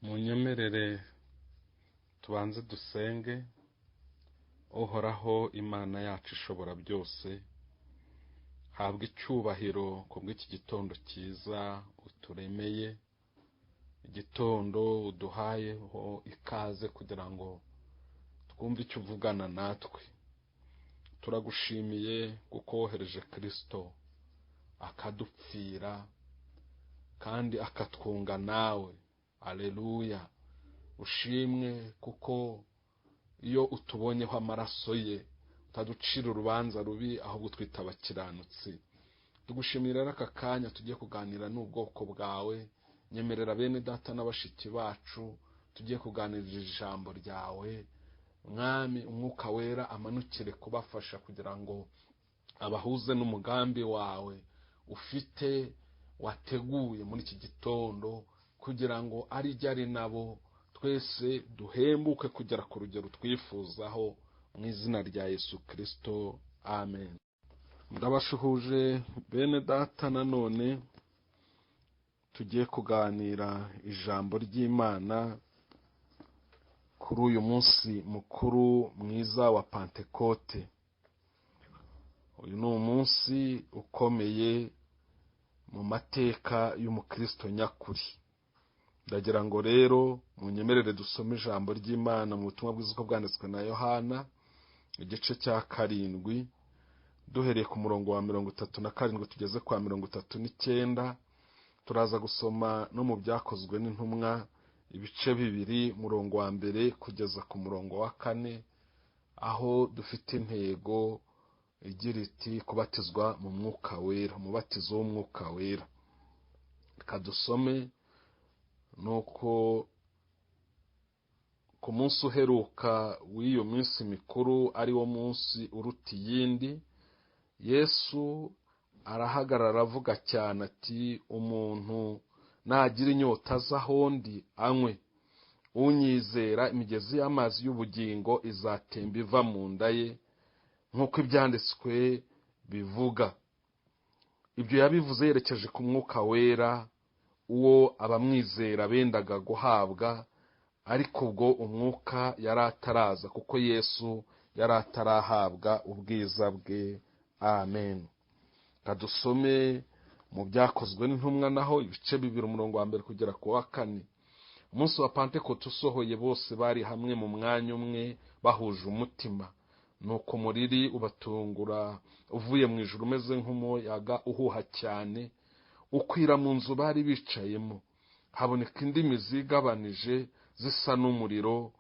munyemerere tubanze dusenge. Uhoraho Imana yacu ishobora byose, habwa icyubahiro kubw'iki gitondo cyiza uturemeye, igitondo uduhayeho ikaze kugira ngo twumve icyo uvugana natwe. Turagushimiye kuko wohereje Kristo akadupfira kandi akatwunga nawe. Aleluya. Ushimwe kuko iyo utubonyeho amaraso ye utaducira urubanza rubi, ahubwo twita abakiranutsi. Tugushimira aka kanya tugiye kuganira n'ubwoko bwawe. Nyemerera bene data n'abashiki bacu tugiye kuganirira ijambo ryawe. Mwami, Umwuka Wera amanukire kubafasha kugira ngo abahuze n'umugambi wawe ufite wateguye muri iki gitondo, kugira ngo ari nabo twese duhembuke kugera ku rugero twifuzaho, mu izina rya Yesu Kristo, amen. Ndabashuhuje bene data, nanone tugiye kuganira ijambo ry'Imana kuri uyu munsi mukuru mwiza wa Pentekote. Uyu ni umunsi ukomeye mu mateka y'umukristo nyakuri. Ndagira ngo rero munyemerere dusome ijambo ry'Imana mu butumwa bwiza uko bwanditswe na Yohana, igice cya 7, duhereye ku murongo wa 37 tugeze kwa 39. Turaza gusoma no mu byakozwe n'intumwa ibice 2, murongo wa 1 kugeza ku murongo wa 4, aho dufite intego igira iti kubatizwa mu Mwuka Wera, umubatizo w'Umwuka Wera. Kadusome. Nuko ku munsi uheruka w'iyo minsi mikuru, ari wo munsi uruta iyindi, Yesu arahagarara avuga cyane ati, umuntu nagira inyota aza ahondi anywe. Unyizera imigezi y'amazi y'ubugingo izatemba iva mu nda ye, nk'uko ibyanditswe bivuga. Ibyo yabivuze yerekeje ku Mwuka Wera, uwo abamwizera bendaga guhabwa, ariko ubwo Umwuka yari ataraza, kuko Yesu yari atarahabwa ubwiza bwe. Amen. Kadusome mu byakozwe n'intumwa naho ibice 2, umurongo wa 1 kugera ku wa 4. Umunsi wa Pentekote usohoye, bose bari hamwe mu mwanya umwe bahuje umutima. Nuko umuriri ubatungura uvuye mu ijuru umeze nk'umuyaga uhuha cyane, ukwira mu nzu bari bicayemo. Haboneka indimi zigabanije zisa n'umuriro,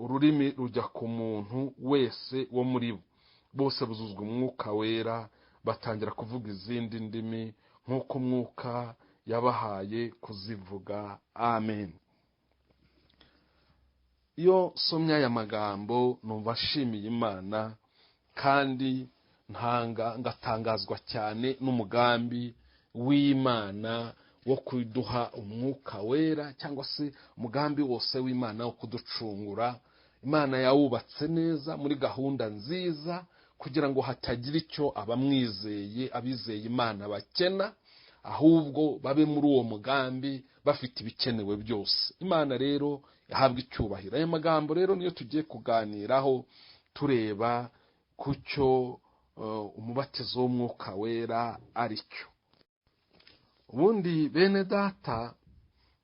ururimi rujya ku muntu wese wo muri bo. Bose buzuzwa Umwuka Wera, batangira kuvuga izindi ndimi nk'uko Umwuka yabahaye kuzivuga. Amen. Iyo somya aya magambo numva nshimiye Imana, kandi ngatangazwa cyane n'umugambi w'Imana wo kuduha Umwuka Wera, cyangwa se umugambi wose w'Imana wo kuducungura. Imana yawubatse neza muri gahunda nziza, kugira ngo hatagira icyo abizeye Imana bakena, ahubwo babe muri uwo mugambi bafite ibikenewe byose. Imana rero yahabwa icyubahiro. Aya magambo rero niyo tugiye kuganiraho, tureba ku cyo umubatizo w'Umwuka Wera ari cyo. Ubundi bene data,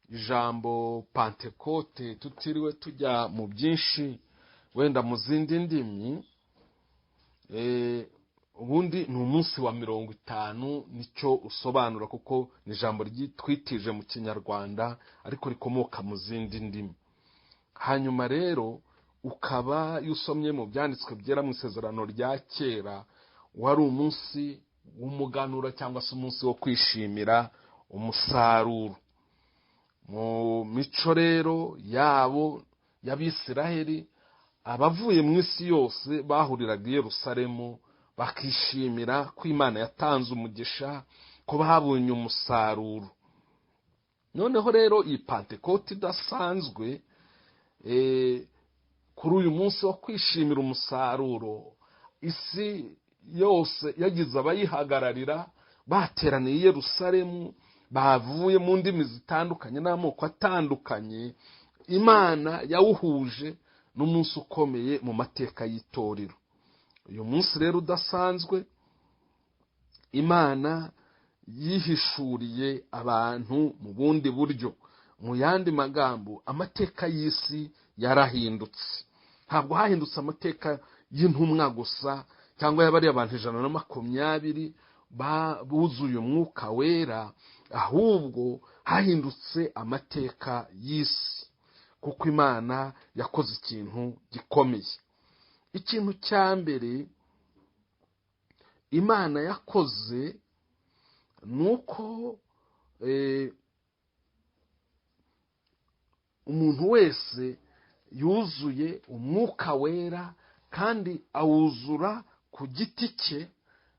ijambo Pentekote tutiriwe tujya mu byinshi wenda mu zindi ndimi, ubundi ni umunsi wa 50 nicyo usobanura, kuko ni ijambo twitije mu Kinyarwanda ariko rikomoka mu zindi ndimi. Hanyuma rero ukaba yusomye mu byanditswe byera mu isezerano rya kera, wari umunsi w'umuganura, cyangwa se umunsi wo kwishimira umusaruro. Mu mico rero yabo y'Abisiraheli, abavuye mu isi yose bahuriraga i Yerusalemu bakishimira ko Imana yatanze umugisha, ko babonye umusaruro. Noneho rero iyi Pentekote idasanzwe, kuri uyu munsi wo kwishimira umusaruro, isi yose yagize abayihagararira, bateraniye i Yerusalemu, bavuye mu ndimi zitandukanye n'amoko atandukanye, Imana yawuhuje n'umunsi ukomeye mu mateka y'itorero. Uyu munsi rero udasanzwe, Imana yihishuriye abantu mu bundi buryo. Mu yandi magambo, amateka y'isi yarahindutse. Ntabwo hahindutse amateka y'intumwa gusa cyangwa y'abari abantu 120 buzuye Umwuka Wera, ahubwo hahindutse amateka y'isi, kuko Imana yakoze ikintu gikomeye. Ikintu cya mbere Imana yakoze nuko umuntu wese yuzuye Umwuka Wera kandi awuzura ku giti cye.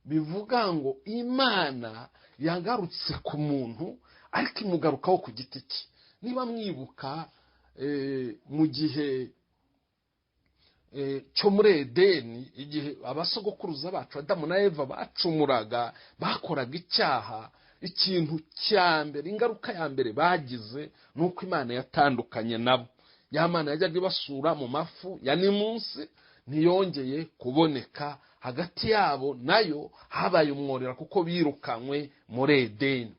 Bivuga ngo Imana yagarutse ku muntu ariko imugarukaho ku giti cye. Niba mwibuka mu gihe cyo muri Edeni, igihe abasogokuruza bacu Adamu na Eva bacumuraga, bakoraga icyaha, ikintu cya mbere, ingaruka ya mbere bagize nuko Imana yatandukanye nabo. Ya Mana yajyaga ibasura mu mafu ya munsi, ntiyongeye kuboneka hagati yabo, nayo habaye umworera kuko birukanywe muri Edeni.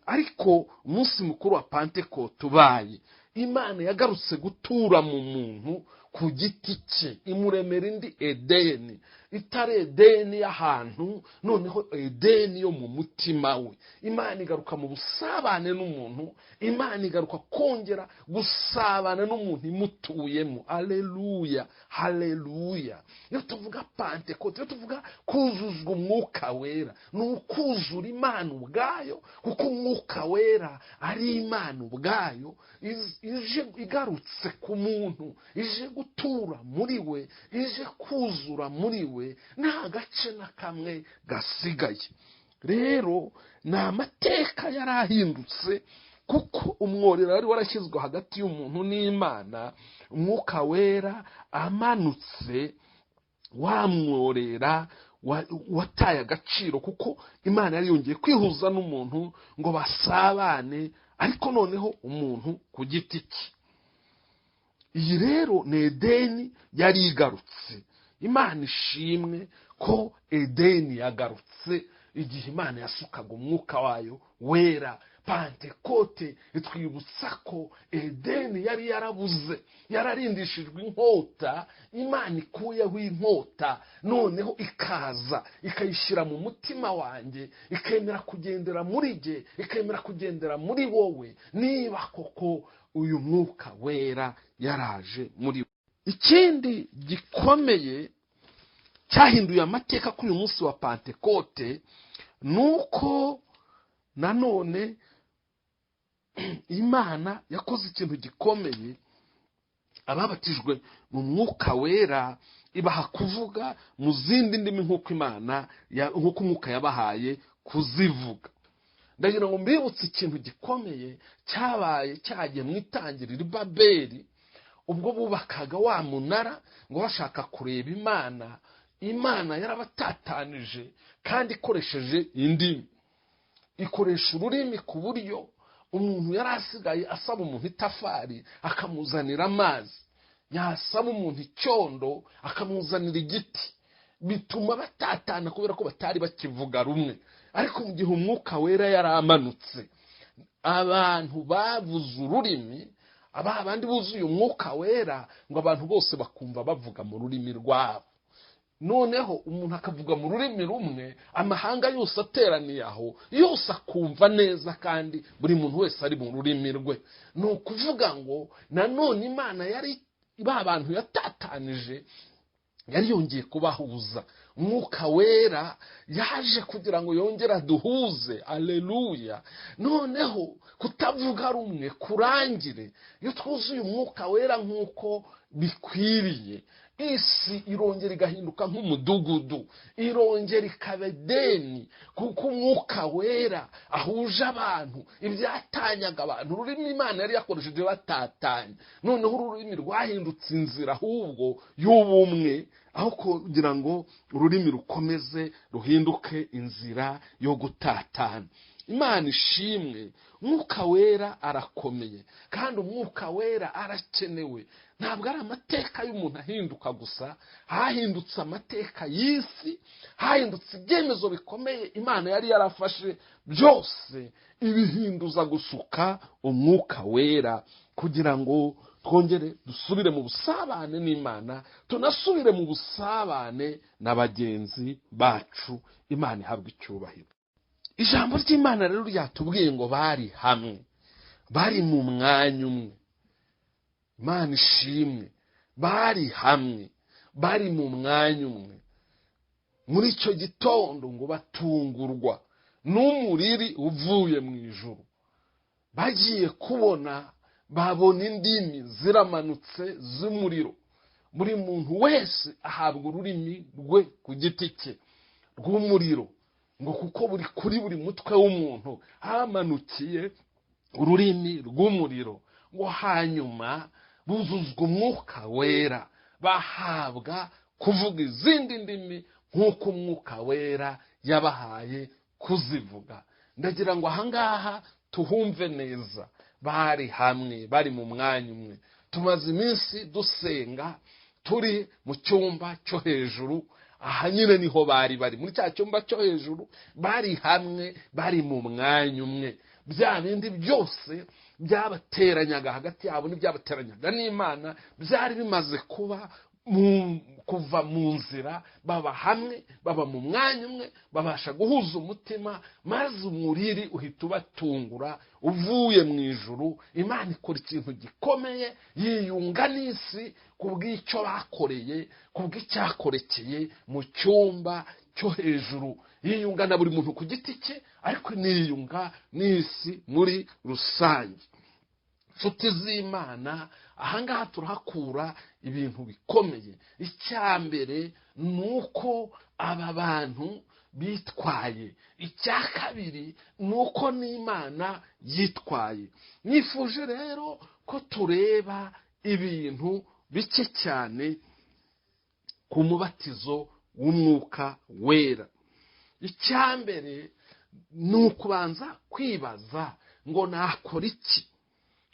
Ariko umunsi mukuru wa Pentekote ubaye, Imana yagarutse gutura mu muntu ku giti cye, imuremera indi Edeni, itari Edeni y'ahantu, noneho Edeni yo mu mutima we. Imana igaruka mu busabane n'umuntu, Imana igaruka kongera gusabana n'umuntu imutuyemo. Haleluya, haleluya. Iyo tuvuga Pentekote, iyo tuvuga kuzuzwa Umwuka Wera, ni ukuzura Imana ubwayo, kuko Umwuka Wera ari Imana ubwayo ije igarutse ku muntu, ije gutura muri we, ije kuzura muri we, nta gace na kamwe gasigaye. Rero ni amateka yarahindutse, kuko umworera wari warashyizwe hagati y'umuntu n'Imana. Umwuka Wera amanutse, wamworera wataye agaciro, kuko Imana yari yongeye kwihuza n'umuntu ngo basabane, ariko noneho umuntu ku giti cye. Iyi rero ni Edeni yari igarutse. Imana ishimwe ko Edeni yagarutse igihe Imana yasukaga Umwuka wayo Wera. Pentekote itwibutsa ko Edeni yari yarabuze, yararindishijwe inkota. Imana ikuyeho inkota, noneho ikaza ikayishyira mu mutima wanjye, ikemera kugendera muri jye, ikemera kugendera muri wowe, niba koko uyu Mwuka Wera yaraje muri we. Ikindi gikomeye cyahinduye amateka kuri uyu munsi wa Pentekote, nuko nanone Imana yakoze ikintu gikomeye. Ababatijwe mu Mwuka Wera ibaha kuvuga mu zindi ndimi nk'uko Umwuka yabahaye kuzivuga. Ndagira ngo mbibutse ikintu gikomeye cyabaye cyagiye mu itangiriro i Babeli, ubwo bubakaga wa munara ngo bashaka kureba Imana. Imana yarabatatanije kandi ikoresheje indimi, ikoresha ururimi, ku buryo umuntu yari asigaye asaba umuntu itafari akamuzanira amazi, yasaba umuntu icyondo akamuzanira igiti. Bituma batatana kubera ko batari bakivuga rumwe. Ariko mu gihe Umwuka Wera yaramanutse, abantu bavuze ururimi, abandi buzuye Umwuka Wera, ngo abantu bose bakumva bavuga mu rurimi rwabo. Noneho umuntu akavuga mu rurimi rumwe, amahanga yose ateraniye aho, yose akumva neza, kandi buri muntu wese ari mu rurimi rwe. Ni ukuvuga ngo nanone Imana yari abantu yatatanije, yari yongeye kubahuza. Umwuka Wera yaje kugira ngo yongere aduhuze. Haleluya. Noneho kutavuga rumwe kurangire iyo twuzuye Umwuka Wera nk'uko bikwiriye. Isi irongera igahinduka nk'umudugudu, irongera ikaba Edeni, kuko Umwuka Wera ahuje abantu. Ibyatanyaga abantu, ururimi Imana yari yakoresheje batatanye, noneho ururimi rwahindutse inzira ahubwo y'ubumwe, aho kugira ngo ururimi rukomeze ruhinduke inzira yo gutatana. Imana ishimwe. Mwuka Wera arakomeye kandi Umwuka Wera arakenewe. Ntabwo ari amateka y'umuntu ahinduka gusa, hahindutse amateka y'isi, hahindutse ibyemezo bikomeye Imana yari yarafashe, byose ibihinduza gusuka Umwuka Wera kugira ngo twongere dusubire mu busabane n'Imana, tunasubire mu busabane na bagenzi bacu. Imana ihabwa icyubahiro. Ijambo ry'Imana rero ryatubwiye ngo bari hamwe, bari mu mwanya umwe. Imana ishimwe, bari hamwe, bari mu mwanya umwe. Muri icyo gitondo ngo batungurwa n'umuriri uvuye mu ijuru. Bagiye kubona, babona indimi ziramanutse z'umuriro. Buri muntu wese ahabwa ururimi rwe ku giti cye rw'umuriro, ngo kuko kuri buri mutwe w'umuntu hamanukiye ururimi rw'umuriro. Ngo hanyuma buzuzwa Umwuka Wera, bahabwa kuvuga izindi ndimi nk'uko Umwuka Wera yabahaye kuzivuga. Ndagira ngo ahangaha tuhumve neza. Bari hamwe, bari mu mwanya umwe. Tumaze iminsi dusenga turi mu cyumba cyo hejuru. Aha nyine niho bari muri cya cyumba cyo hejuru, bari hamwe, bari mu mwanya umwe. Bya bindi byose byabateranyaga hagati yabo n'ibyabateranyaga n'Imana byari bimaze kuva mu nzira, baba hamwe, baba mu mwanya umwe, babasha guhuza umutima, maze umuriri uhita ubatungura uvuye mu ijuru. Imana ikora ikintu gikomeye, yiyunga n'isi kubw'icyo bakoreye, kubw'icyakorekeye mu cyumba cyo hejuru. Yiyunga na buri muntu ku giti cye, ariko niyunga n'isi muri rusange. Nshuti z'Imana, ahangaha turahakura ibintu bikomeye. Icya mbere ni uko aba bantu bitwaye. Icya kabiri ni uko n'Imana yitwaye. Nifuje rero ko tureba ibintu bike cyane ku mubatizo w'Umwuka Wera. Icya mbere ni ukubanza kwibaza ngo nakora iki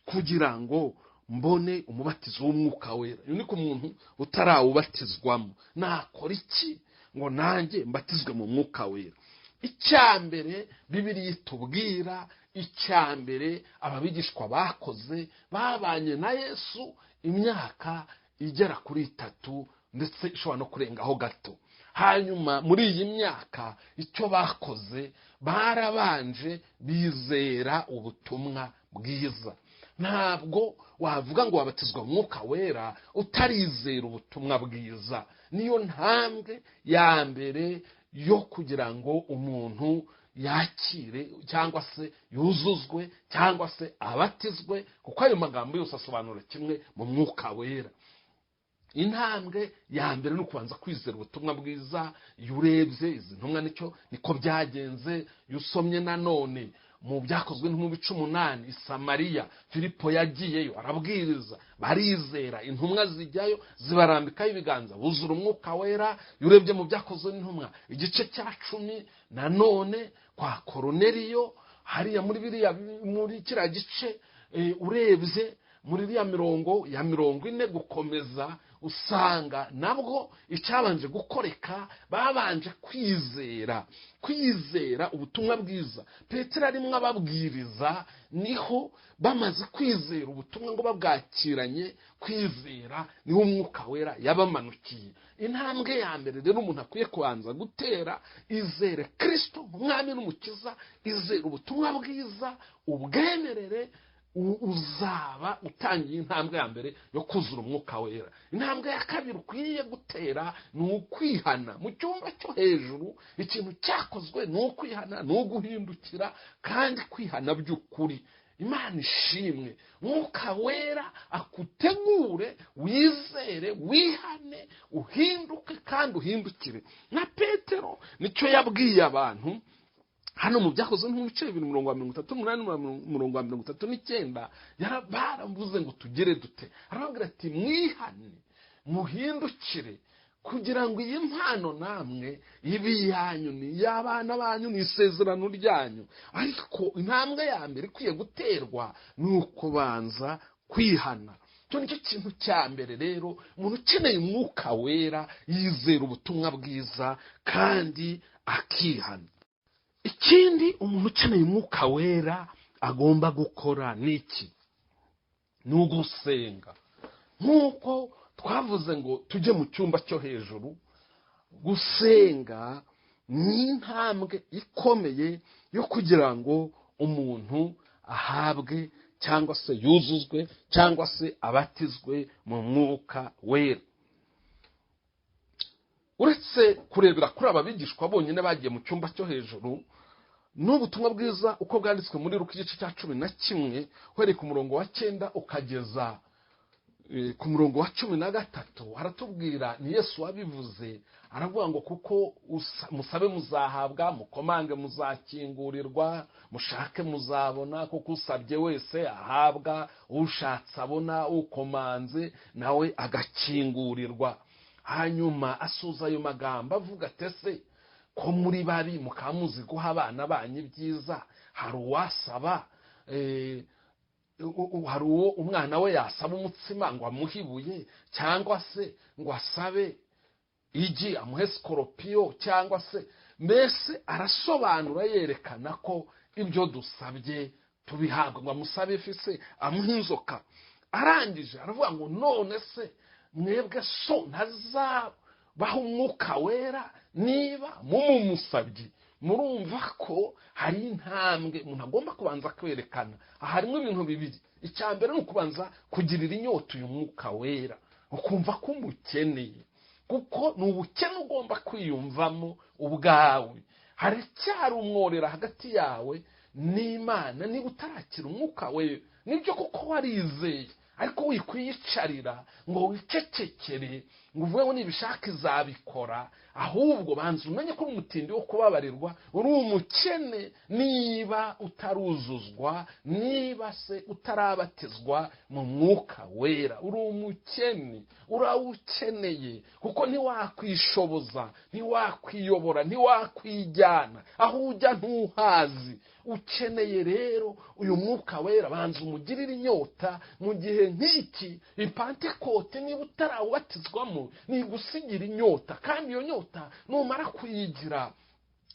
kugira ngo mbone umubatizo w'Umwuka Wera. Uyu ni ku muntu utarawubatizwamo. Nakora iki ngo nanjye mbatizwe mu Mwuka Wera? Icya mbere Bibiliya itubwira, icya mbere ababigishwa bakoze, babanye na Yesu imyaka igera kuri 3 ndetse ishobora no kurengaho gato. Hanyuma muri iyi myaka icyo bakoze, barabanje bizera ubutumwa bwiza. Ntabwo wavuga ngo wabatizwa mu Mwuka Wera utarizera ubutumwa bwiza. Niyo ntambwe ya mbere yo kugira ngo umuntu yakire cyangwa se yuzuzwe cyangwa se abatizwe, kuko ayo magambo yose asobanura kimwe mu Mwuka Wera. Intambwe ya mbere ni ukubanza kwizera ubutumwa bwiza. Iyo urebye izi ntumwa niko byagenze. Iyo usomye nanone mu byakozwe mu 18 i Samariya, Filipo yagiyeyo arabwiriza, barizera, intumwa zijyayo zibarambikaho ibiganza, buzura Umwuka Wera. Iyo urebye mu byakozwe n'intumwa igice cya 10, nanone kwa Koroneliyo hariya muri kiriya gice, urebye muri iriya mirongo ya 40 gukomeza, usanga nabwo icyabanje gukoreka, babanje kwizera ubutumwa bwiza. Petero arimwe ababwiriza, niho bamaze kwizera ubutumwa ngo babwakiranye kwizera, niho Umwuka Wera yabamanukiye. Intambwe ya mbere rero umuntu akwiye kubanza gutera, izere Kristo umwami n'umukiza, izere ubutumwa bwiza, ubwemerere, uzaba utangiye intambwe ya mbere yo kuzura Umwuka Wera. Intambwe ya kabiri ukwiye gutera ni ukwihana. Mu cyumba cyo hejuru ikintu cyakozwe ni ukwihana, ni uguhindukira, kandi kwihana by'ukuri. Imana ishimwe. Mwuka Wera akutegure, wizere, wihane, uhinduke kandi uhindukire. Na Petero nicyo yabwiye abantu hano mu byakozwe mu bice 238-39, baravuze ngo tugere dute. Aravuga ati mwihane, muhindukire, kugira ngo iyi mpano namwe ibe iyanyu, ni iy'abana banyu, ni isezerano ryanyu. Ariko intambwe ya mbere ikwiye guterwa ni ukubanza kwihana. Icyo nicyo kintu cya mbere rero. Umuntu ukeneye umwuka wera yizera ubutumwa bwiza kandi akihana. Ikindi umuntu ukeneye umwuka wera agomba gukora ni iki? Ni ugusenga. Nk'uko twavuze ngo tujye mu cyumba cyo hejuru, gusenga ni intambwe ikomeye yo kugira ngo umuntu ahabwe cyangwa se yuzuzwe cyangwa se abatizwe mu mwuka wera. Uretse kurebera kuri aba bigishwa bonyine bagiye mu cyumba cyo hejuru, n'ubutumwa bwiza uko bwanditswe muri Luka igice cya 11 uhereye ku murongo wa 9 ukageza ku murongo wa 13 haratubwira ni Yesu wabivuze. Aravuga ngo kuko musabe muzahabwa, mukomange muzakingurirwa, mushake muzabona, kuko usabye wese ahabwa, ushatse abona, ukomanze nawe agakingurirwa. Hanyuma asuza ayo magambo avuga ati ko muri bari mukamuzi guha abana banyu ibyiza, hari uwasaba hari uwo umwana we yasaba umutsima ngo amuhibuye, cyangwa se ngo asabe igi amuhe skoropiyo, cyangwa se mbese arasobanura yerekana ko ibyo dusabye tubihabwa. Ngo amusabe ifi se amuhe inzoka. Arangije aravuga ngo none se mwebwe so ntazabaha umwuka wera niba mumumusabye? Murumva ko hari intambwe umuntu agomba kubanza kwerekana. Harimo ibintu bibiri. Icya mbere ni ukubanza kugirira inyota uyu mwuka wera, ukumva ko umukeneye, kuko ni ubukene ugomba kwiyumvamo ubwawe. Haracyari umworera hagati yawe n'Imana niba utarakira umwuka wera. Nibyo kuko warizeye, ariko wikwiyicarira ngo wicecekere ngo uvuge ngo nibishaka izabikora. Ahubwo banza umenye ko umutindi wo kubabarirwa, uri umukene niba utaruzuzwa, niba se utarabatizwa mu mwuka wera. Uri umukene, urawukeneye, kuko ntiwakwishoboza, ntiwakwiyobora, ntiwakwijyana, aho ujya ntuhazi. Ukeneye rero uyu mwuka wera. Banza umugirire inyota mu gihe nk'iki. Ipantekote niba utarawubatizwamo ni gusigira inyota, kandi iyo nyota numara kuyigira,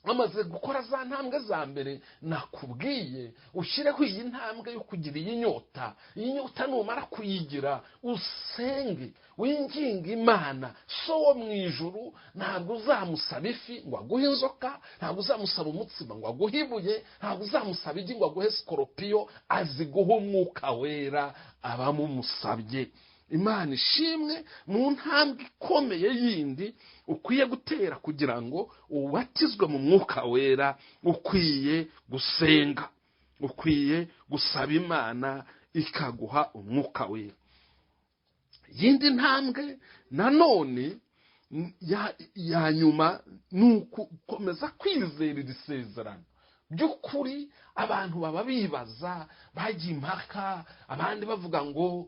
amaze gukora za ntambwe za mbere nakubwiye, ushyireho iyi ntambwe yo kugira iyi nyota. Iyi nyota numara kuyigira, usenge winginga Imana. So wo mu ijuru ntabwo uzamusaba ifi ngo aguhe inzoka, ntabwo uzamusaba umutsima ngo aguhe ibuye, ntabwo uzamusaba igi ngo aguhe skoropiyo. Azi guha umwuka wera abamumusabye. Imana ishimwe. Mu ntambwe ikomeye yindi ukwiye gutera kugira ngo ubatizwe mu mwuka wera, ukwiye gusenga, ukwiye gusaba Imana ikaguha umwuka wera. Yindi ntambwe nanone ya nyuma ni ugukomeza kwizera iri sezerano. By'ukuri abantu baba bibaza, bagiye impaka, abandi bavuga ngo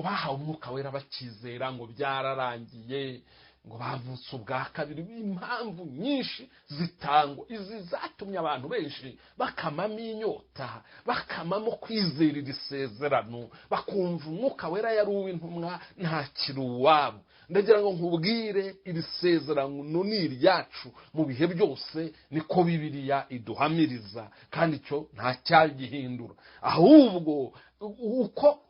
bahawe umwuka wera bakizera ngo byararangiye, ngo bavutse ubwa kabiri. Impamvu nyinshi zitangwa, izi zatumye abantu benshi bakamamo inyota, bakamamo kwizera iri sezerano, bakumva umwuka wera yari uw'intumwa ntakiri uwabo. Ndagira ngo nkubwire, iri sezerano ni iryacu mu bihe byose, niko Bibiliya iduhamiriza, kandi icyo nta cyagihindura. Ahubwo uko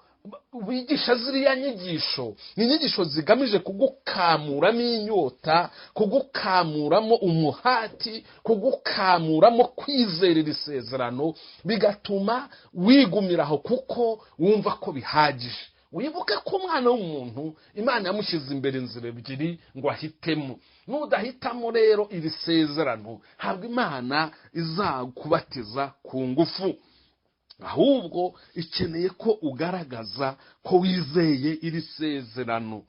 wigisha ziriya nyigisho, ni inyigisho zigamije kugukamuramo inyota, kugukamuramo umuhati, kugukamuramo kwizera iri sezerano, bigatuma wigumiraho kuko wumva ko bihagije. Wibuke ko umwana w'umuntu Imana yamushyize imbere inzira ebyiri ngo ahitemo. Nudahitamo rero iri sezerano, ntabwo Imana izakubatiza ku ngufu, ahubwo ikeneye ko ugaragaza ko wizeye iri sezerano.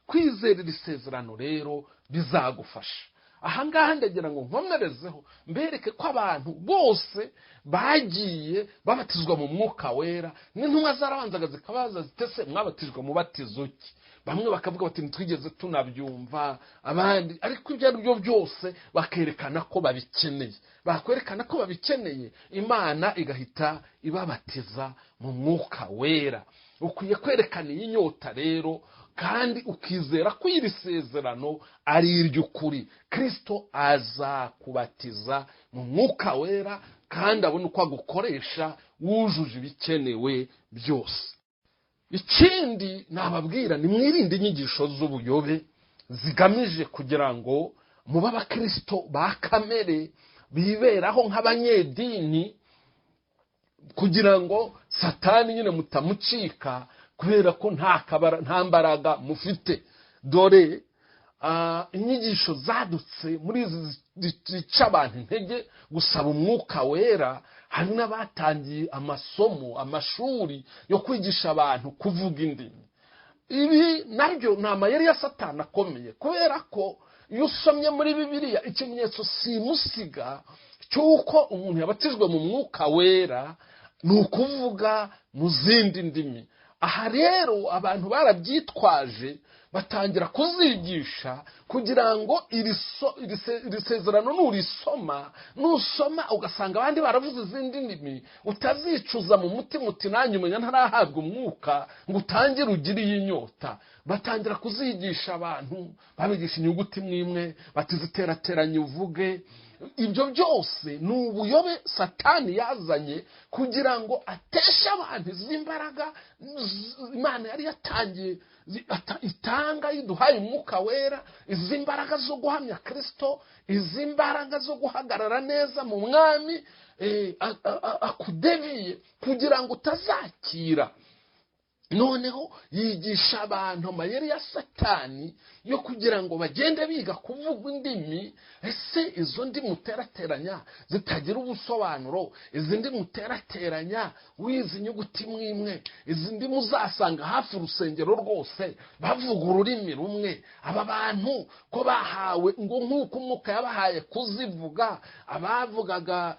Kwizera iri sezerano rero bizagufasha. ahangaha ndagira ngo nkomerezeho mbereke ko abantu bose bagiye babatizwa mu mwuka wera n'intumwa zarabanzaga zikabaza zitese mwabatijwe mu batizo ki bamwe bakavuga bati ntitwigeze tunabyumva abandi ariko ibyo ari byo byose bakerekana ko babikeneye bakwerekana ko babikeneye Imana igahita ibabatiza mu mwuka wera ukwiye kwerekana iyi nyota rero kandi ukizera ko iri sezerano ari iry'ukuri Kristo aza kubatiza mu mwuka wera kandi abone uko agukoresha wujuje ibikenewe byose. Ikindi nababwira ni mwirinde inyigisho z'ubuyobe zigamije kugira ngo muba abakristo ba kamere biberaho nk'abanyedini kugira ngo Satani nyine mutamucika kubera ko nta mbaraga mufite. Dore inyigisho zadutse muri izi zica abantu intege gusaba umwuka wera. Hari n'abatangiye amasomo amashuri yo kwigisha abantu kuvuga indimi. Ibi nabyo ni amayeri ya Satani akomeye kubera ko iyo usomye muri Bibiliya ikimenyetso simusiga cy'uko umuntu yabatijwe mu mwuka wera ni ukuvuga mu zindi ndimi. Aha rero abantu barabyitwaje batangira kuzigisha kugira ngo iri sezerano nusoma ugasanga abandi baravuze izindi ndimi utazicuza mu mutima uti nanjye umenya ntarahabwa umwuka ngo utangire ugire iyi nyota. Batangira kuzigisha abantu babigisha inyuguti imwe bati ziterateranye uvuge. Ibyo byose ni ubuyobe Satani yazanye kugira ngo ateshe abantu izimbaraga Imana yari yatangiye itanga yiduhaye umwuka wera, izi mbaraga zo guhamya Kristo, izi mbaraga zo guhagarara neza mu mwami akudeviye kugira ngo utazakira. Noneho yigisha abantu amayeri ya Satani yo kugira ngo bagende biga kuvuga indimi. Ese izo ndimi muterateranya zitagira ubusobanuro, izi ndimi muterateranya wizi inyuguti imwe, izi ndimi uzasanga hafi urusengero rwose bavuga ururimi rumwe. Aba bantu ko bahawe ngo nk'uko Umwuka yabahaye kuzivuga, abavugaga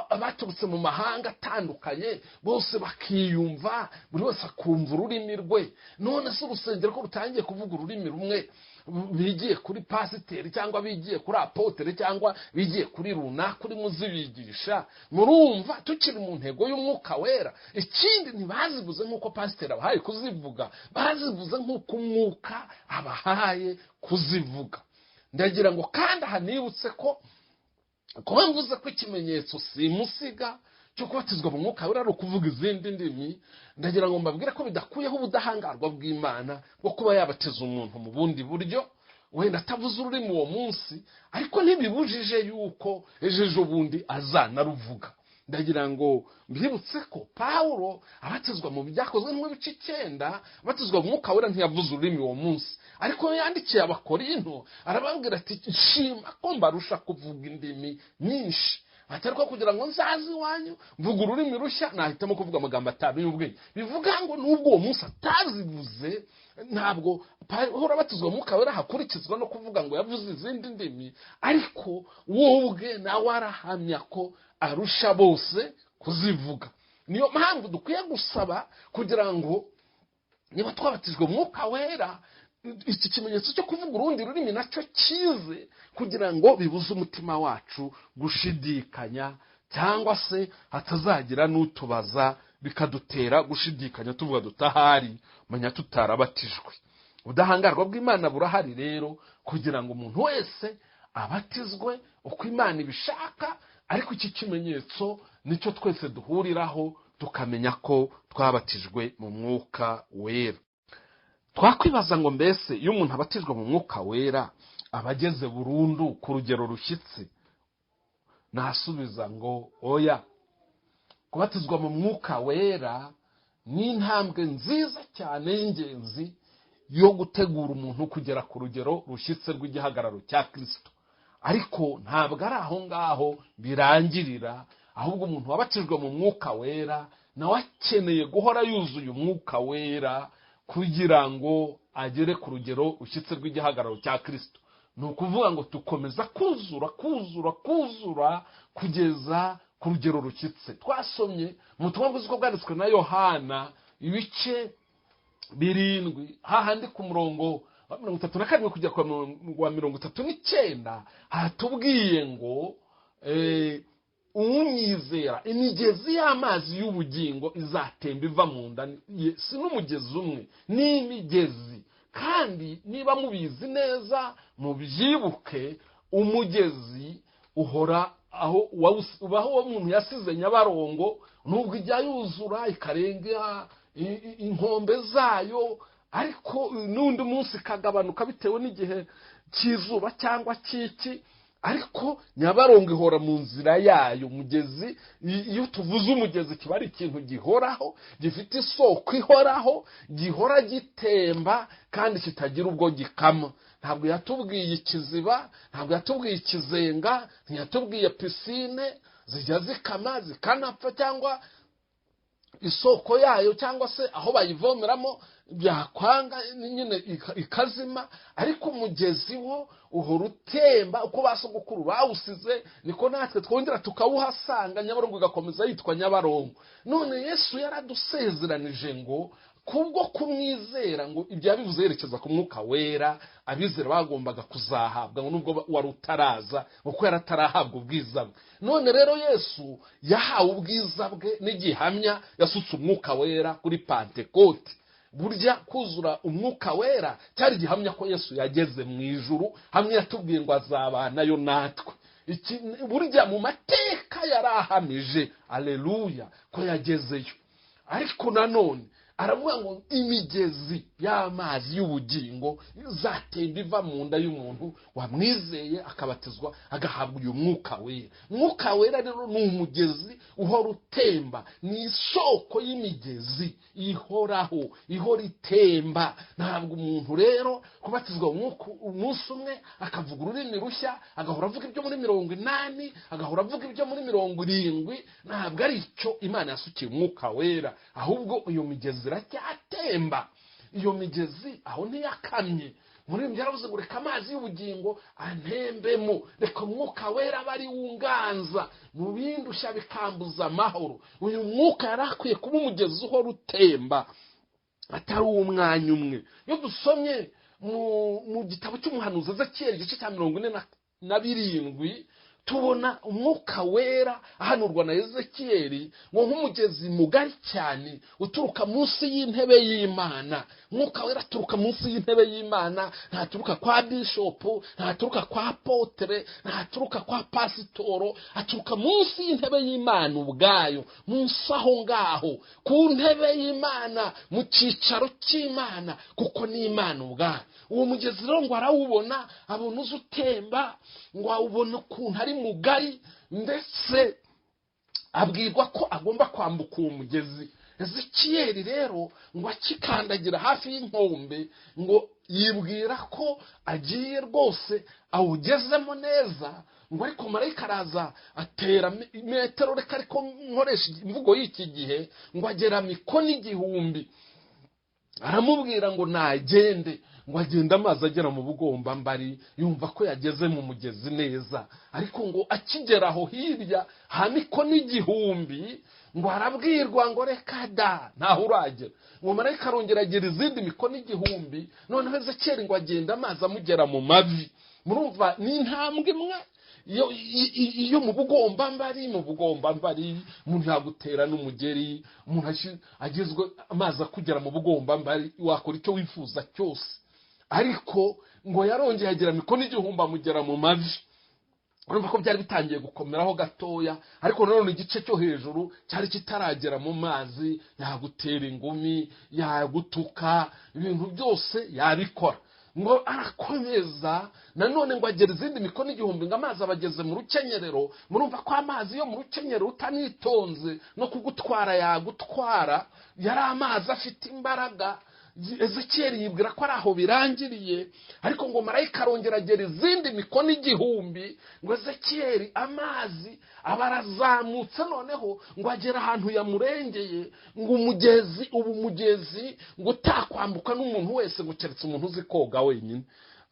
abaturutse mu mahanga atandukanye bose bakiyumva, buri wese akumva ururimi rwe. None se urusengero ko rutangiye kuvuga ururimi rumwe, bigiye kuri pasiteri cyangwa bigiye kuri apotere cyangwa bigiye kuri runaka uri muzibigisha, murumva tukiri mu ntego y'umwuka wera. Ikindi ntibazivuze nk'uko pasiteri abahaye kuzivuga, bazivuze nk'uko umwuka abahaye kuzivuga. Ndagira ngo kandi aha nibutse ko kuba mvuze ko ikimenyetso simusiga cyo kubatizwa mu mwuka wera ari ukuvuga izindi ndimi, ndagira ngo mbabwire ko bidakuyeho ubudahangarwa bw'Imana bwo kuba yabatiza umuntu mu bundi buryo wenda atavuze ururimi uwo munsi, ariko ntibibujije yuko ejo bundi azanaruvuga. Ndagira ngo mbibutse ko Pawulo abatizwa mu byakozwe nk'ibice 9, abatizwa mu mwuka wera ntiyavuze ururimi uwo munsi, ariko yandikiye Abakorinto arababwira ati nshima ko mbarusha kuvuga indimi nyinshi, atari ko kugira ngo nzazi wanyu mvuga ururimi rushya nahitamo kuvuga amagambo atanu y'ubwenge. Bivuga ngo nubwo uwo munsi atazivuze, ntabwo Pawulo batizwa mu mwuka wera hakurikizwa no kuvuga ngo yavuze izindi ndimi, ariko wowe nawe arahamya ko arusha bose kuzivuga. Niyo mpamvu dukwiye gusaba kugira ngo niba twabatijwe mu mwuka wera, iki kimenyetso cyo kuvuga urundi rurimi nacyo kize kugira ngo bibuze umutima wacu gushidikanya, cyangwa se hatazagira n'utubaza bikadutera gushidikanya tuvuga dutahari manya tutarabatijwe. Ubudahangarwa bw'Imana burahari rero kugira ngo umuntu wese abatizwe uko Imana ibishaka, ariko iki kimenyetso nicyo twese duhuriraho tukamenya ko twabatijwe mu mwuka wera. Twakwibaza ngo mbese iyo umuntu abatijwe mu mwuka wera abageze burundu ku rugero rushyitse? Nasubiza ngo oya. Kubatizwa mu mwuka wera ni intambwe nziza cyane y'ingenzi yo gutegura umuntu kugera ku rugero rushyitse rw'igihagararo cya Kristo, ariko ntabwo ari aho ngaho birangirira, ahubwo umuntu wabatijwe mu mwuka wera nawe akeneye guhora yuzuye umwuka wera kugira ngo agere ku rugero ushyitse rw'igihagararo cya Kristo. ni ukuvuga ngo dukomeza kuzura kugeza ku rugero rushyitse. Twasomye mu butumwa bwiza uko bwanditswe na Yohana ibice 7 hahandi ku murongo wa 37 kujya kwa 39 hatubwiye ngo Unyizera imigezi y'amazi y'ubugingo izatemba iva mu nda. Si n'umugezi umwe, ni imigezi. Kandi niba mubizi neza mubyibuke, umugezi uhora aho ubaho umuntu yasize Nyabarongo, nubwo ijya yuzura ikarenga inkombe zayo, ariko n'undi munsi kagabanuka bitewe n'igihe cy'izuba cyangwa cy'iki, ariko Nyabarongo ihora mu nzira yayo. Umugezi, iyo tuvuze umugezi kiba ari ikintu gihoraho, gifite isoko ihoraho, gihora gitemba kandi kitagira ubwo gikama. Ntabwo yatubwiye ikiziba, ntabwo yatubwiye ikizenga, ntiyatubwiye pisine zijya zikama zikanapfa, cyangwa isoko yayo cyangwa se aho bayivomeramo byakwanga nyine ikazima. Ariko umugezi wo uhora utemba, uko basogokuru bawusize niko natwe twongera tukawuhasanga, Nyabarongo igakomeza yitwa Nyabarongo. None Yesu yaradusezeranije ngo kubwo kumwizera ngo ibyo yabivuze yerekeza ku Mwuka Wera, abizera bagombaga kuzahabwa ngo nubwo wari utaraza, kuko yaratarahabwa ubwiza bwe. None rero Yesu yahawe ubwiza bwe n'igihamya, yasutse Umwuka Wera kuri Pentekote. Burya kuzura Umwuka Wera cyari gihamya ko Yesu yageze mu ijuru, hamwe yatubwiye ngo azabanayo natwe. Burya mu mateka yarahamije, aleluya, ko yagezeyo. Ariko nanone aravuga ngo imigezi y'amazi y'ubugingo izatemba iva mu nda y'umuntu wamwizeye akabatizwa agahabwa uyu Mwuka Wera. Mwuka Wera rero ni umugezi uhora utemba, ni isoko y'imigezi ihoraho, ihora itemba. Ntabwo umuntu rero kubatizwa umunsi umwe akavuga ururimi rushya, agahora avuga ibyo muri 80, agahora avuga ibyo muri 70, ntabwo ari icyo Imana yasukiye Umwuka Wera. Ahubwo iyo migezi iracyatemba. Iyo migezi aho ntiyakamye. Muri byaravuze ngo reka amazi y'ubugingo antembemo, reka Umwuka Wera bari wunganza mu bindusha bikambuza amahoro. Uyu mwuka yarakwiye kuba umugezi uhora utemba, atari umwanya umwe. Iyo dusomye mu gitabo cy'umuhanuzi Ezekiel igice cya 47 tubona Umwuka Wera ahanurwa na Ezekiel ngo nk'umugezi mugari cyane uturuka munsi y'intebe y'Imana. Umwuka Wera aturuka munsi y'intebe y'Imana, ntaturuka kwa bishop, ntaturuka kwa apotre, ntaturuka kwa pasitoro, aturuka munsi y'intebe y'Imana ubwayo, munsi aho ngaho ku ntebe y'Imana, mu cyicaro cy'Imana, kuko ni Imana ubwayo. Uwo mugezi rero ngo arawubona, abona uzutemba, ngo awubona ukuntu ari mugari, ndetse abwirwa ko agomba kwambuka uwo mugezi. Ezekiel rero ngo akikandagira hafi y'inkombe, ngo yibwira ko agiye rwose awugezemo neza, ngo ariko marayika araza atera metero, reka ariko nkoresha imvugo y'iki gihe, ngo agera mikono 1000. Aramubwira ngo nagende, ngo agenda amazi agera mu bugombambari, yumva ko yageze mu mugezi neza. Ariko ngo akigeraho hirya ha mikono 1000, ngo arabwirwa ngo reka da ntaho uragera. Ngo marayika arongera agera izindi mikono 1000. Noneho Ezekiel ngo agenda amazi amugera mu mavi. Murumva ni intambwe imwe iyo mu bugombambari umuntu yagutera n'umugeri, umuntu agezwe amazi akugera mu bugombambari, wakora icyo wifuza cyose. Ariko ngo yarongeye agera mikono 1000 amugera mu mavi. Urumva ko byari bitangiye gukomeraho gatoya, ariko nanone igice cyo hejuru cyari kitaragera mu mazi, yagutera ingumi, yagutuka, ibintu byose yabikora. Ngo arakomeza nanone ngo agera izindi mikono 1000, ngo amazi abageze mu rukenyerero. Murumva ko amazi yo mu rukenyerero utanitonze no kugutwara yagutwara, yari amazi afite imbaraga. Ezekiel yibwira ko ari aho birangiriye, ariko ngo marayika arongera agera izindi mikono 1000. Ngo Ezekiel amazi abarazamutse, noneho ngo agera ahantu yamurengeye, ngo umugezi ngo utakwambuka n'umuntu wese, ngo keretse umuntu uzi koga wenyine.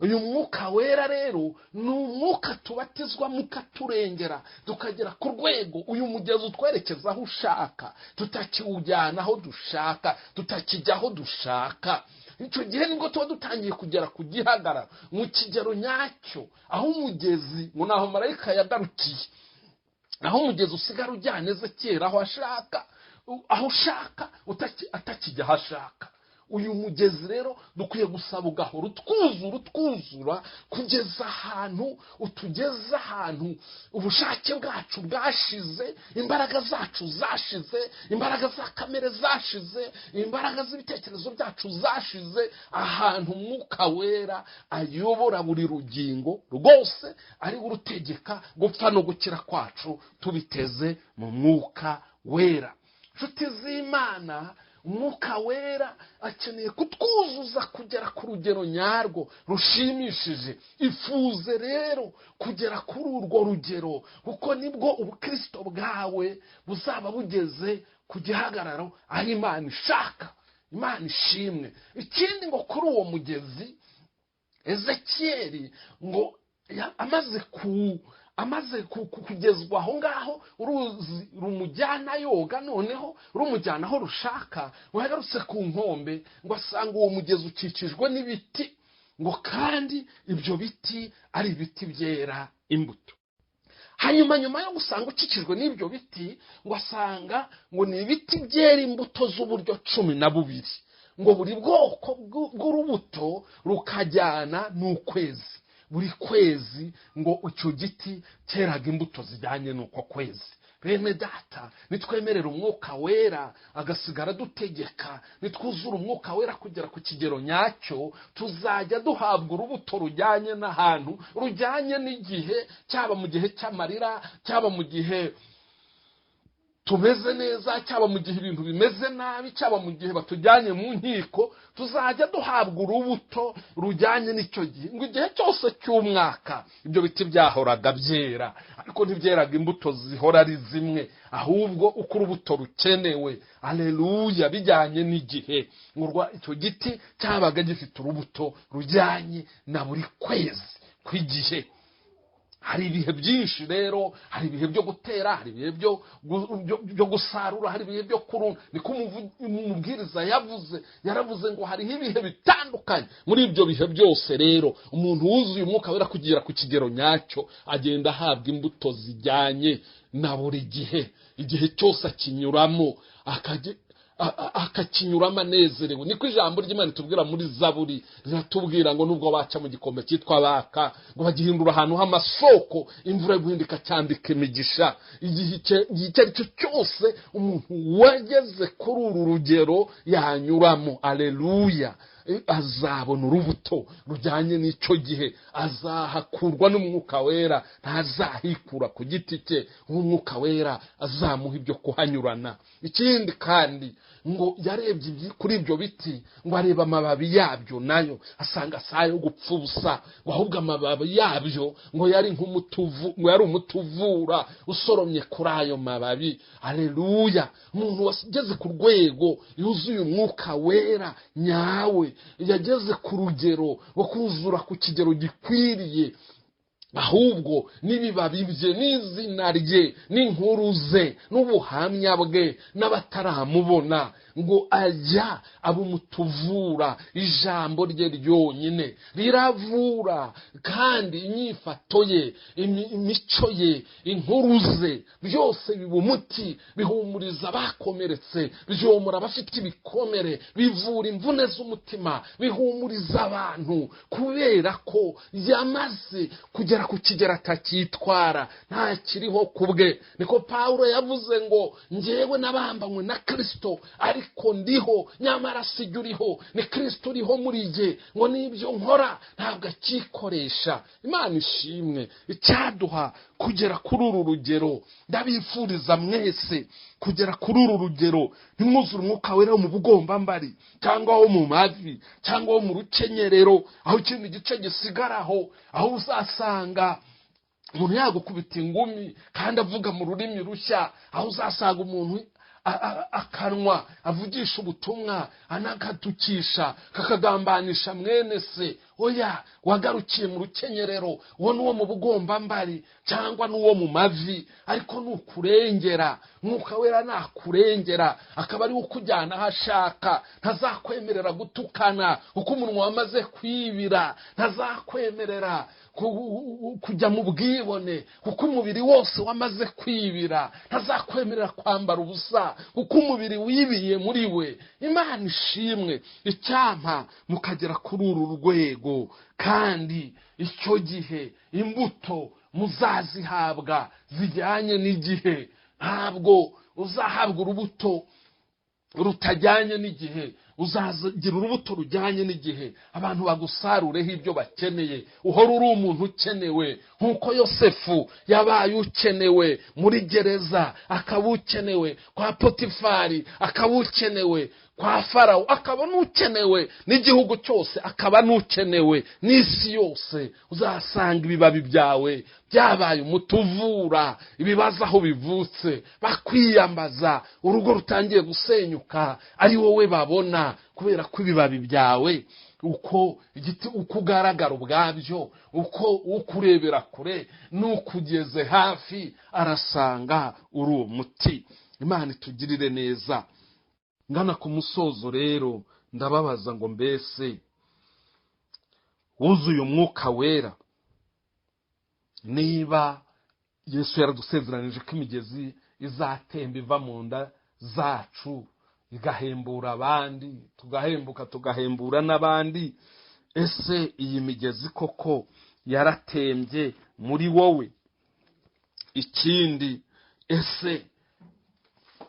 uyu mwuka wera rero ni umwuka tubatizwa mukaturengera tukagera ku rwego uyu mugezi utwerekeza aho ushaka, tutakiwujyana aho dushaka, tutakijya aho dushaka. Icyo gihe nibwo tuba dutangiye kugera ku gihagararo, mu kigero nyacyo, aho umugezi ngo naho marayika yagarukiye, aho umugezi usigara ujyana Ezekiyeli aho ushaka atakijya aho ashaka. Uyu mugezi rero dukwiye gusaba ugahora utwuzura kugeza ahantu utugeza ahantu ubushake bwacu bwashize, imbaraga zacu zashize, imbaraga za kamere zashize, imbaraga z'ibitekerezo byacu zashize, ahantu Umwuka Wera ayobora buri rugingo rwose, ari urutegeka gupfa no gukira kwacu tubiteze mu Mwuka Wera. Nshuti z'Imana, Umwuka Wera akeneye kutwuzuza kugera ku rugero nyarwo rushimishije. Ifuze rero kugera kuri urwo rugero, kuko nibwo ubukristo bwawe buzaba bugeze ku gihagararo aho Imana ishaka, Imana ishimwe. Ikindi ngo kuri uwo mugezi Ezekiyeli ngo amaze kugezwa aho ngaho, uruzi rumujyana yoga, noneho rumujyana aho rushaka, wagarutse ku nkombe ngo asanga uwo mugezi ukikijwe n'ibiti, ngo kandi ibyo biti ari ibiti byera imbuto. Hanyuma nyuma yo gusanga ukikijwe n'ibyo biti, ngo asanga ngo ni ibiti byera imbuto z'uburyo 12, ngo buri bwoko bw'urubuto rukajyana n'ukwezi. Buri kwezi ngo icyo giti cyeraga imbuto zijyanye n'uko kwezi. Bene data, nitwemerera Umwuka Wera agasigara dutegeka, nitwuzura Umwuka Wera kugera ku kigero nyacyo, tuzajya duhabwa urubuto rujyanye n'ahantu, rujyanye n'igihe, cyaba mu gihe cy'amarira, cyaba mu gihe tumeze neza, cyaba mu gihe ibintu bimeze nabi, cyaba mu gihe batujyanye mu nkiko, tuzajya duhabwa urubuto rujyanye n'icyo gihe. Ngo igihe cyose cy'umwaka ibyo biti byahoraga byera, ariko ntibyeraga imbuto zihora ari zimwe, ahubwo uko urubuto rukenewe. Aleluya, bijyanye n'igihe. Ngo icyo giti cyabaga gifite urubuto rujyanye na buri kwezi kw'igihe. Hari ibihe byinshi rero, hari ibihe byo gutera, hari ibihe byo gusarura, hari ibihe byo kurunda. Niko umubwiriza yaravuze ngo hariho ibihe bitandukanye. Muri ibyo bihe byose rero, umuntu wuzuye Umwuka Wera kugera ku kigero nyacyo agenda ahabwa imbuto zijyanye na buri gihe. Igihe cyose akinyuramo akakinyuramo anezerewe. Niko ijambo ry'Imana tubwira muri Zaburi, riratubwira ngo nubwo baca mu gikombe cyitwa baka, ngo bagihindura ahantu h'amasoko, imvura guhindika cyandika imigisha. Igihe icyo ari cyo cyose umuntu wageze kuri uru rugero yanyuramo, aleluya, azabona urubuto rujyanye n'icyo gihe, azahakurwa n'Umwuka Wera, ntazahikura ku giti cye, Umwuka Wera azamuha ibyo kuhanyurana. Ikindi kandi ngo yarebye kuri ibyo biti, ngo areba amababi yabyo, nayo asanga sayo gupfa ubusa, ngo ahubwo amababi yabyo ngo yari umutuvura usoromye kuri ayo mababi. Aleluya, umuntu wageze ku rwego yuzuye Umwuka Wera nyawe, yageze ku rugero rwo kuzura ku kigero gikwiriye, ahubwo n'ibibabi bye n'izina rye n'inkuru ze n'ubuhamya bwe n'abataramubona, ngo ajya abumutuvura. Ijambo rye ryonyine riravura, kandi inyifato ye, imico ye, inkuru ze byose biba umuti, bihumuriza abakomeretse, byomora abafite ibikomere, bivura imvune z'umutima, bihumuriza abantu, kubera ko yamaze kugera ku kigero atakitwara, ntakiriho kubwe. Niko Pawulo yavuze ngo njyewe nabambanywe na Kristo, ariko ndiho, nyamara sijya uriho, ni Kristo uriho muri jye. Ngo n'ibyo nkora ntabwo akikoresha. Imana ishimwe. Icyaduha kugera kuri uru rugero, ndabifuriza mwese kugera kuri uru rugero. Ntimwuzure Umwuka Wera wo mu bugombambari, cyangwa wo mu mavi, cyangwa wo mu rukenyerero, aho ikindi gice gisigaraho, aho uzasanga umuntu yagukubita ingumi kandi avuga mu rurimi rushya, aho uzasanga umuntu akanwa avugisha ubutumwa anagatukisha, kakagambanisha mwene se, oya wagarukiye mu rukenyerero, uwo nuwo mu bugombambari cyangwa nuwo mu mavi, ariko nukurengera. Mwuka Wera nakurengera akaba ari ukujyana hashaka. Ntazakwemerera gutukana uko umunwa wamaze kwibira, ntazakwemerera kujya mu bwibone kuko umubiri wose wamaze kwibira, ntazakwemerera kwambara ubusa kuko umubiri wibiye muri we. Imana ishimwe. Icyampa mukagera kuri uru rwego, kandi icyo gihe imbuto muzazihabwa zijyanye n'igihe. Ntabwo uzahabwa urubuto rutajyanye n'igihe, uzagira urubuto rujyanye n'igihe. Abantu bagusarureho ibyo bakeneye. Uhora uri umuntu ukenewe, nk'uko Yosefu yabaye ukenewe muri gereza, akaba ukenewe kwa Potifari, akaba ukenewe kwa Farawo, akaba n'ukenewe n'igihugu cyose, akaba n'ukenewe n'isi yose. Uzasanga ibibabi byawe byabaye umutuvura, ibibazo aho bivutse bakwiyambaza, urugo rutangiye gusenyuka ari wowe babona, kubera ko ibibabi byawe uko igiti uko ugaragara ubwabyo, uko ukurebera kure n'ukugeze hafi arasanga uri uwo muti. Imana itugirire neza. Ngana ku musozo rero ndababaza ngo mbese wuzuye Umwuka Wera, niba Yesu yaradusezeranije ko imigezi izatemba iva mu nda zacu igahembura abandi, tugahembuka tugahembura n'abandi, ese iyi migezi koko yaratembye muri wowe? Ikindi, ese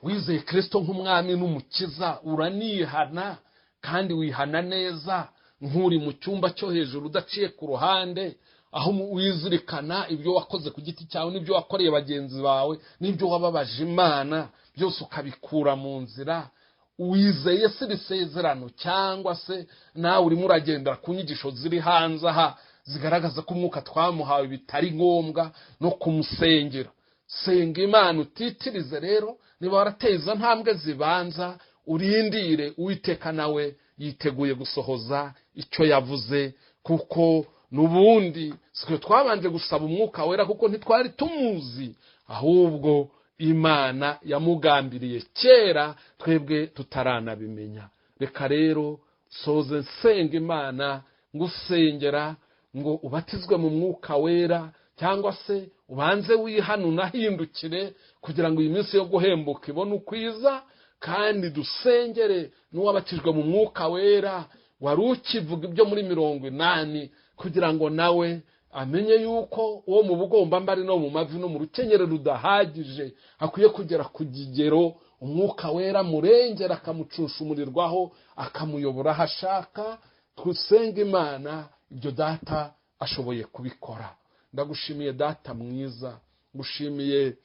wizeye Kristo nk'umwami n'umukiza, uranihana kandi wihana neza nk'uri mu cyumba cyo hejuru udaciye ku ruhande, aho wizirikana ibyo wakoze ku giti cyawe n'ibyo wakoreye bagenzi bawe n'ibyo wababaje Imana byose ukabikura mu nzira? Wizeye se isezerano, cyangwa se nawe urimo uragendera ku nyigisho ziri hanze aha zigaragaza ko umwuka twamuhawe bitari ngombwa no kumusengera? Senga Imana utitirize rero. Niba warateza ntambwe zibanza, urindire Uwiteka nawe yiteguye gusohoza icyo yavuze, kuko nubundi siko twabanje gusaba Umwuka Wera kuko ntitwari tumuzi, ahubwo Imana yamugambiriye kera twebwe tutaranabimenya. Reka rero soze nsenga Imana ngusengera ngo ubatizwe mu Mwuka Wera, cyangwa se ubanze wihana unahindukire kugira ngo iyi minsi yo guhembuka ibone ukwiza. Kandi dusengere n'uwabatijwe mu Mwuka Wera wari ukivuga ibyo muri 80, kugira ngo nawe amenye yuko uwo mu bugombambari no mu mavi no mu rukenyerero rudahagije, akwiye kugera ku kigero Umwuka Wera murengera akamucushumurirwaho akamuyobora aho ashaka. Twusenge Imana, ibyo Data ashoboye kubikora. Ndagushimiye Data mwiza, ngushimiye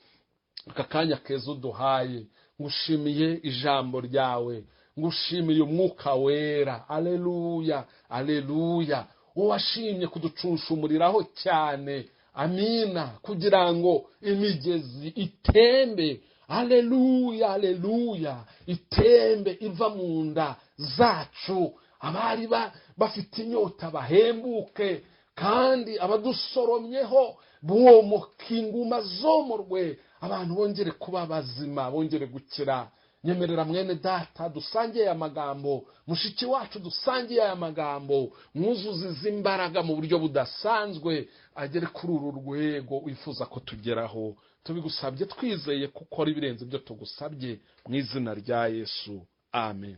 aka kanya keza uduhaye, ngushimiye ijambo ryawe, ngushimiye Umwuka Wera. Haleluya, haleluya. Uwashimye kuducushumuriraho cyane, amina, kugira ngo imigezi itembe, haleluya, haleluya, itembe iva mu nda zacu. Abari bafite inyota bahembuke, kandi abadusoromyeho bomoka inguma zomorwe, abantu bongere kuba bazima, bongere gukira. Nyemerera mwene Data dusangiye aya magambo, mushiki wacu dusangiye aya magambo, mwuzuze imbaraga mu buryo budasanzwe, agere kuri uru rwego wifuza ko tugeraho. Tubigusabye twizeye ko ukora ibirenze ibyo tugusabye, mu izina rya Yesu, amen.